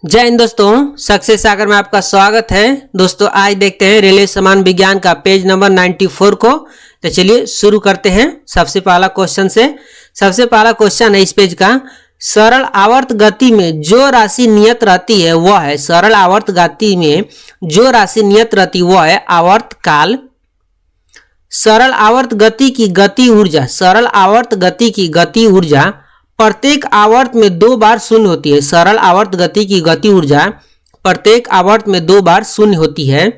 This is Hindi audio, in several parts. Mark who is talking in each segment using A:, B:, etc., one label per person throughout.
A: जय हिंद दोस्तों, सक्सेस सागर में आपका स्वागत है। दोस्तों आज देखते हैं रेलवे समान विज्ञान का पेज नंबर 94 को। तो चलिए शुरू करते हैं सबसे पहला क्वेश्चन से। सबसे पहला क्वेश्चन है इस पेज का, सरल आवर्त गति में जो राशि नियत रहती है वह है, सरल आवर्त गति में जो राशि नियत रहती है वह है आवर्त काल। सरल आवर्त गति की गति ऊर्जा, सरल आवर्त गति की गति ऊर्जा प्रत्येक आवर्त में 2 बार शून्य होती है। सरल आवर्त गति की गति ऊर्जा प्रत्येक आवर्त में 2 बार शून्य होती है।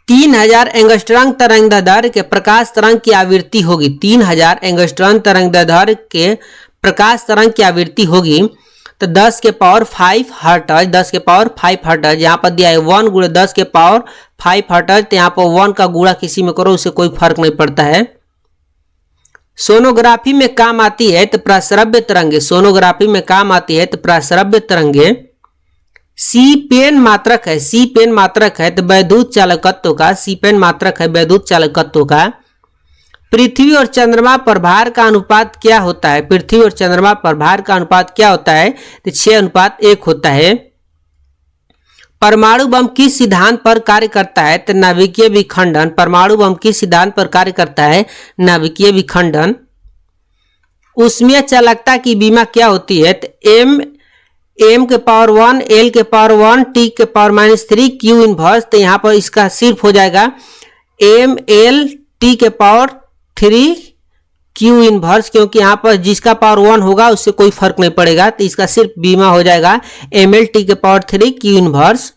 A: 3000 एंगस्ट्रॉम तरंगदैर्घ्य के प्रकाश तरंग की आवृत्ति होगी। 3000 एंगस्ट्रॉम तरंगदैर्घ्य के प्रकाश तरंग की आवृत्ति होगी तो 10 के पावर 5 हर्ट्ज, 10 के पावर 5 हर्ट्ज। यहाँ पर दिया है 1 गुणे 10 के पावर 5 हर्ट्ज। तो यहाँ पर 1 का गुणा किसी में करो उससे कोई फर्क नहीं पड़ता है। सोनोग्राफी में काम आती है तो प्रस्रव्य तरंगे, सोनोग्राफी में काम आती है तो प्रस्रव्य तरंगे। सी पेन मात्रक है, सी पेन मात्रक है तो वैद्युत चालकत्व का, सी पेन मात्रक है वैद्युत चालकत्व का। पृथ्वी और चंद्रमा पर भार का अनुपात क्या होता है? पृथ्वी और चंद्रमा पर भार का अनुपात क्या होता है? तो 6:1 होता है। परमाणु बम किस सिद्धांत पर कार्य करता है? तो नाभिकीय विखंडन। परमाणु बम किस सिद्धांत पर कार्य करता है? नाभिकीय विखंडन। ऊष्मीय चालकता की बीमा क्या होती है? तो m के पावर 1, l के पावर 1, t के पावर -3, q इनवर्स। तो यहाँ पर इसका सिर्फ हो जाएगा m l t के पावर 3 q इनवर्स, क्योंकि यहाँ पर जिसका पावर 1 होगा उससे कोई फर्क नहीं पड़ेगा। तो इसका सिर्फ बीमा हो जाएगा ml t के power 3 q inverse.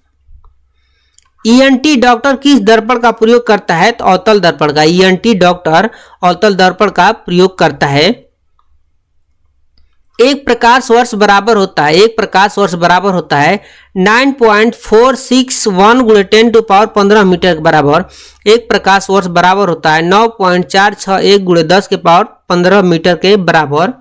A: ENT doctor किस दर्पण का प्रयोग करता है? तो अवतल दर्पण का। ENT डॉक्टर अवतल दर्पण का प्रयोग करता है। एक प्रकाश वर्ष बराबर होता है, एक प्रकाश वर्ष बराबर होता है 9.461 गुणे 10 टू पावर 15 मीटर के बराबर। एक प्रकाश वर्ष बराबर होता है 9.461 गुणे 10 के पावर 15 मीटर के बराबर।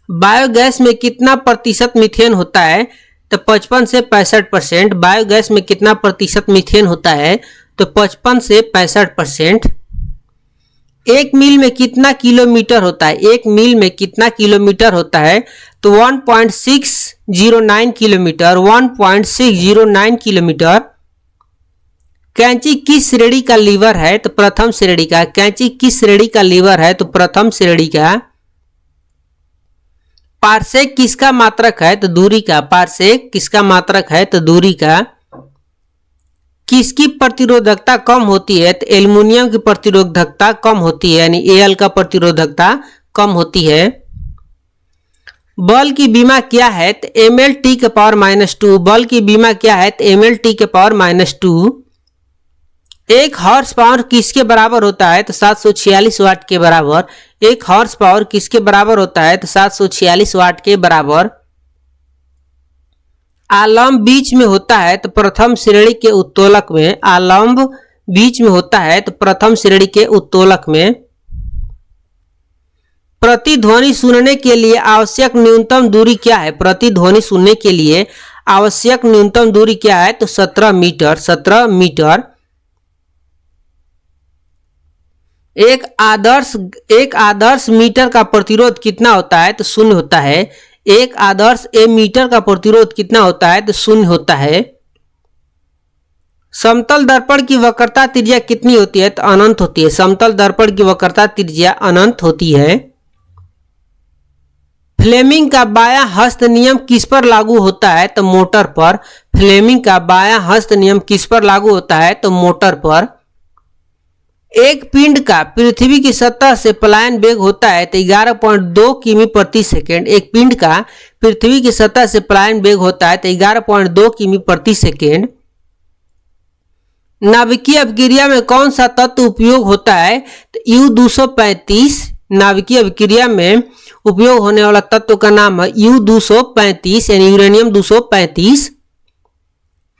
A: बायोगैस में कितना प्रतिशत मीथेन होता है? तो 55 से 65%। बायोगैस में कितना प्रतिशत मीथेन होता है? तो 55 से 65%। एक मील में कितना किलोमीटर होता है? एक मील में कितना किलोमीटर होता है? तो 1.609 किलोमीटर, 1.609 किलोमीटर। कैंची किस श्रेणी का लीवर है? तो प्रथम श्रेणी का। कैंची किस श्रेणी का लीवर है? तो प्रथम श्रेणी का। पारसेक किसका मात्रक है? तो दूरी का। पारसेक किसका मात्रक है? तो दूरी का। किसकी प्रतिरोधकता कम होती है? तो एल्युमिनियम की प्रतिरोधकता कम होती है, यानी Al का प्रतिरोधकता कम होती है। बल की बीमा क्या है? तो ml t के पावर -2। बल की बीमा क्या है? तो ml t के पावर -2। 1 हॉर्स पावर किसके बराबर होता है? तो 746 वाट के बराबर। 1 हॉर्स पावर किसके बराबर होता है? तो 746 वाट के बराबर। आलम्ब बीच में होता है तो प्रथम श्रेणी के उत्तोलक में। आलम्ब बीच में होता है तो प्रथम श्रेणी के उत्तोलक में। प्रतिध्वनि सुनने के लिए आवश्यक न्यूनतम दूरी क्या है? प्रतिध्वनि सुनने के लिए आवश्यक न्यूनतम दूरी क्या है? तो 17 मीटर। 17 मीटर। एक आदर्श मीटर का प्रतिरोध कितना होता है? तो 0 होता है। एक आदर्श मीटर का प्रतिरोध कितना होता है? तो 0 होता है। समतल दर्पण की वक्रता त्रिज्या कितनी होती है? तो अनंत होती है। समतल दर्पण की वक्रता त्रिज्या अनंत होती है। फ्लेमिंग का बायां हस्त नियम किस पर लागू होता है? तो मोटर पर। फ्लेमिंग का बायां हस्त नियम किस पर लागू होता है? तो मोटर पर। एक पिंड का पृथ्वी की सतह से पलायन वेग होता है तो 11.2 किमी प्रति सेकेंड। एक पिंड का पृथ्वी की सतह से पलायन वेग होता है तो 11.2 किमी प्रति सेकेंड। नाभिकीय अभिक्रिया में कौन सा तत्व उपयोग होता है? तो U235। नाभिकीय अभिक्रिया में उपयोग होने वाला तत्व का नाम है U235, यानी यूरेनियम 235।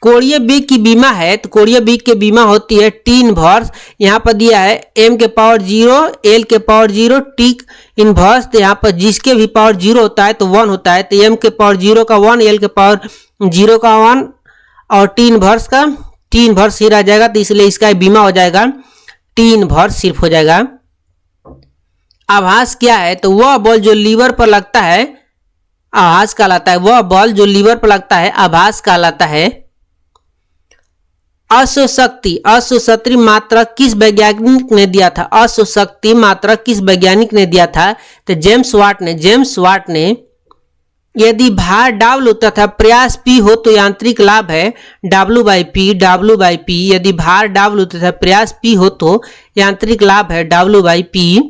A: कोणीय वेग की बीमा है तो कोणीय वेग की बीमा होती है T इनवर्स। यहाँ पर दिया है m के पावर 0, l के पावर 0, t इनवर्स। तो यहाँ पर जिसके भी पावर 0 होता है तो 1 होता है। तो m के पावर 0 का 1, l के पावर 0 का 1 और t इनवर्स का t इनवर्स ही रह जाएगा। तो इसलिए इसका बीमा हो जाएगा T इनवर्स सिर्फ हो जाएगा। आभास क्या है? तो वह बल जो लीवर पर लगता है आभास कहलाता है। वह बल जो लीवर पर लगता है आभास कहलाता है। अश्वशक्ति, अश्वशक्ति मात्रक किस वैज्ञानिक ने दिया था? अश्वशक्ति मात्रक किस वैज्ञानिक ने दिया था? तो जेम्स वाट ने। जेम्स वाट ने। यदि भार W तथा प्रयास P हो तो यांत्रिक लाभ है W/P, W/P। यदि भार W तथा प्रयास P हो तो यांत्रिक लाभ है W/P।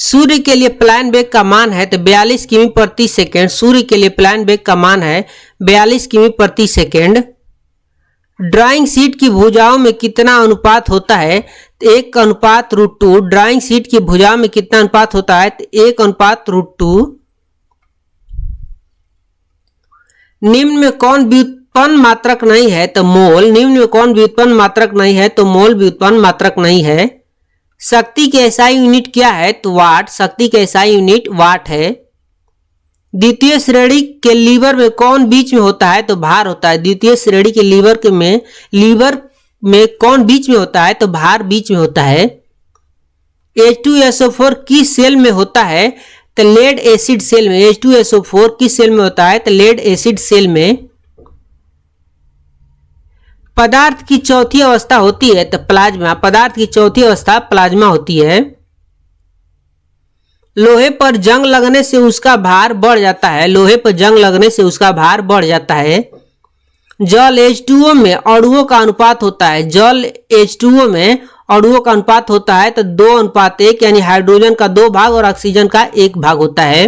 A: सूर्य के लिए प्लान वेग का मान है तो 42 किमी प्रति सेकेंड। सूर्य के लिए प्लान वेग का मान है 42 किमी प्रति सेकेंड। ड्राइंग शीट की भुजाओं में कितना अनुपात होता है? 1:√2। ड्राइंग शीट की भुजाओं में कितना अनुपात होता है? 1:√2। निम्न में कौन व्युत्पन्न मात्रक नहीं है? तो मोल। निम्न में कौन व्युत्पन्न मात्रक नहीं है? तो मोल व्युत्पन्न मात्रक नहीं है। शक्ति की एसआई यूनिट क्या है? तो वाट। शक्ति की एसआई यूनिट वाट है। द्वितीय श्रेणी के लीवर में कौन बीच में होता है? तो भार होता है। द्वितीय श्रेणी के लीवर में कौन बीच में होता है? तो भार बीच में होता है। H2SO4 किस सेल में होता है? तो लेड एसिड सेल में। H2SO4 किस सेल में होता है? तो लेड एसिड सेल में। पदार्थ की चौथी अवस्था होती है तो प्लाज्मा। पदार्थ की चौथी अवस्था प्लाज्मा होती है। लोहे पर जंग लगने से उसका भार बढ़ जाता है। लोहे पर जंग लगने से उसका भार बढ़ जाता है। जल H2O में अणुओं का अनुपात होता है। जल H2O में अणुओं का अनुपात होता है तो 2:1, यानी हाइड्रोजन का 2 भाग और ऑक्सीजन का 1 भाग होता है।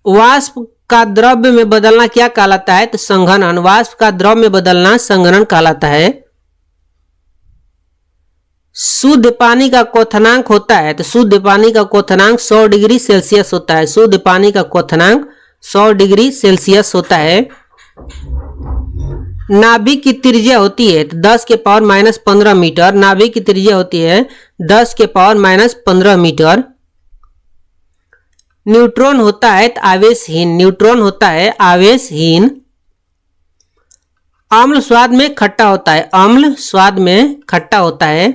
A: वाष्प का द्रव्य में बदलना क्या कहलाता है? तो संघनन। वाष्प का द्रव्य में बदलना संघनन कहलाता है। शुद्ध पानी का क्वथनांक होता है तो शुद्ध पानी का क्वथनांक 100 डिग्री सेल्सियस होता है। शुद्ध पानी का क्वथनांक 100 डिग्री सेल्सियस होता है। नाभिक की त्रिज्या होती है तो 10⁻⁻15 मीटर। नाभिक की त्रिज्या होती है 10⁻⁻15 मीटर। न्यूट्रॉन होता है तो आवेशहीन। न्यूट्रॉन होता है आवेशहीन। अम्ल स्वाद में खट्टा होता है। अम्ल स्वाद में खट्टा होता है।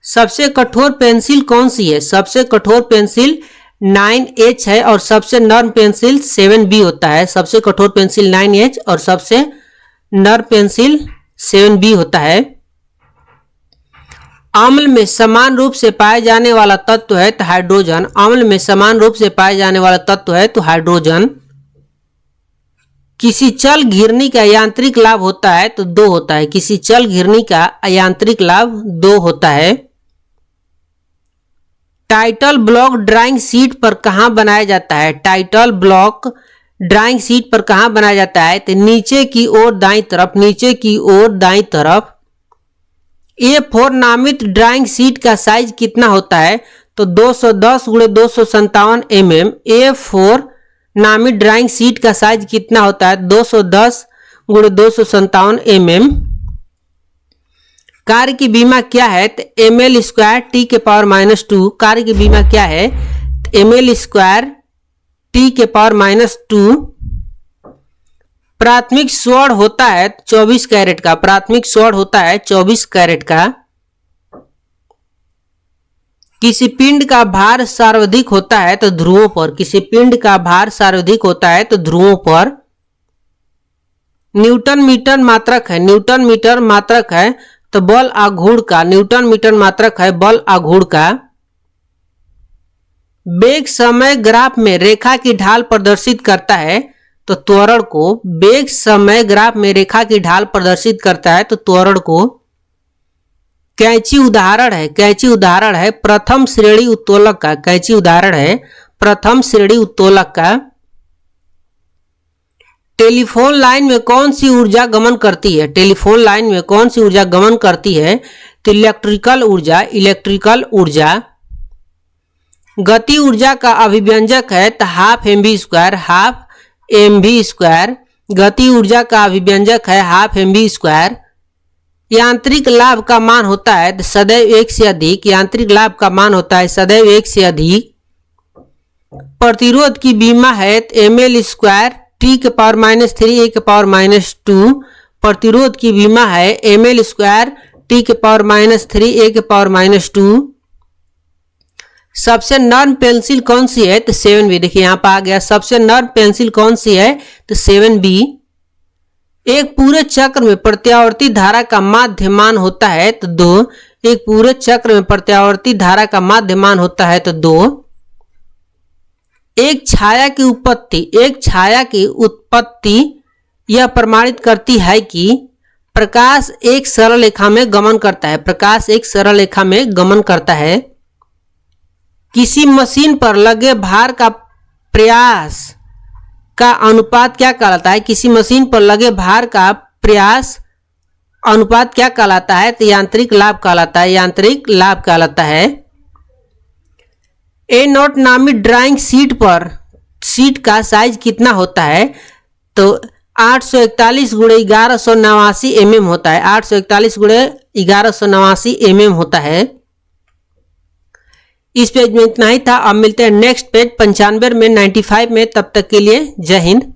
A: सबसे कठोर पेंसिल कौन सी है? सबसे कठोर पेंसिल 9H है और सबसे नर्म पेंसिल 7B होता है। सबसे कठोर पेंसिल 9H और सबसे नर्म पेंसिल 7B होता है। अम्ल में समान रूप से पाए जाने वाला तत्व है तो हाइड्रोजन। अम्ल में समान रूप से पाए जाने वाला तत्व है तो हाइड्रोजन। किसी चल घिरनी का यांत्रिक लाभ होता है तो 2 होता है। किसी चल घिरनी का यांत्रिक लाभ 2 होता है। टाइटल ब्लॉक ड्राइंग शीट पर कहां बनाया जाता है? टाइटल ब्लॉक ड्राइंग शीट पर कहां बनाया जाता है? तो नीचे की ओर दाईं तरफ। नीचे की ओर दाईं तरफ। A4 नामित ड्राइंग शीट का साइज कितना होता है? तो 210 × 257 mm। A4 नामित ड्राइंग शीट का साइज कितना होता है? 210 × 257 mm। कार्य की बीमा क्या है? तो ml² T⁻²। कार्य की बीमा क्या है? ml² T⁻²। प्राथमिक स्वर्ण होता है 24 कैरेट का। प्राथमिक स्वर्ण होता है 24 कैरेट का। किसी पिंड का भार सर्वाधिक होता है तो ध्रुवों पर। किसी पिंड का भार सर्वाधिक होता है तो ध्रुवों पर। न्यूटन मीटर मात्रक है। न्यूटन मीटर मात्रक है तो बल आघूर्ण का। न्यूटन मीटर मात्रक है बल आघूर्ण का। वेग समय ग्राफ में रेखा की ढाल प्रदर्शित करता है तो त्वरण को। वेग समय ग्राफ में रेखा की ढाल प्रदर्शित करता है तो त्वरण को। कैंची उदाहरण है। कैंची उदाहरण है प्रथम श्रेणी उत्तोलक का। कैंची उदाहरण है प्रथम श्रेणी उत्तोलक का। टेलीफोन लाइन में कौन सी ऊर्जा गमन करती है? टेलीफोन लाइन में कौन सी ऊर्जा गमन करती है? तो इलेक्ट्रिकल ऊर्जा। इलेक्ट्रिकल ऊर्जा। गति ऊर्जा का अभिव्यंजक है तो ½ mv²। ½ mv²। गति ऊर्जा का अभिव्यंजक है ½ mv²। यांत्रिक लाभ का मान होता है तो सदैव 1 से अधिक। यांत्रिक लाभ का मान होता है सदैव 1 से अधिक। प्रतिरोध की बीमा है ml² T⁻³ A⁻²। प्रतिरोध की बीमा है ml² T⁻³ A⁻²। सबसे नर्म पेंसिल कौन सी है? तो 7B। देखिए यहाँ पर आ गया, सबसे नर्म पेंसिल कौन सी है? तो 7B। एक पूरे चक्र में प्रत्यावर्ती धारा का माध्यमान होता है तो 2। एक पूरे चक्र में प्रत्यावर्ती धारा का माध्यमान होता है तो 2। एक छाया की उत्पत्ति यह प्रमाणित करती है कि प्रकाश एक सरल रेखा में गमन करता है। प्रकाश एक सरल रेखा में गमन करता है। किसी मशीन पर लगे भार का प्रयास का अनुपात क्या कहलाता है? किसी मशीन पर लगे भार का प्रयास अनुपात क्या कहलाता है? तो यांत्रिक लाभ कहलाता है। यांत्रिक लाभ कहलाता है। A0 नामी ड्राइंग शीट का साइज कितना होता है? तो 841 × 1189 mm होता है। 841 × 1189 mm होता है। इस पेज में इतना ही था। अब मिलते हैं नेक्स्ट पेज 95 में 95 में। तब तक के लिए जय हिंद।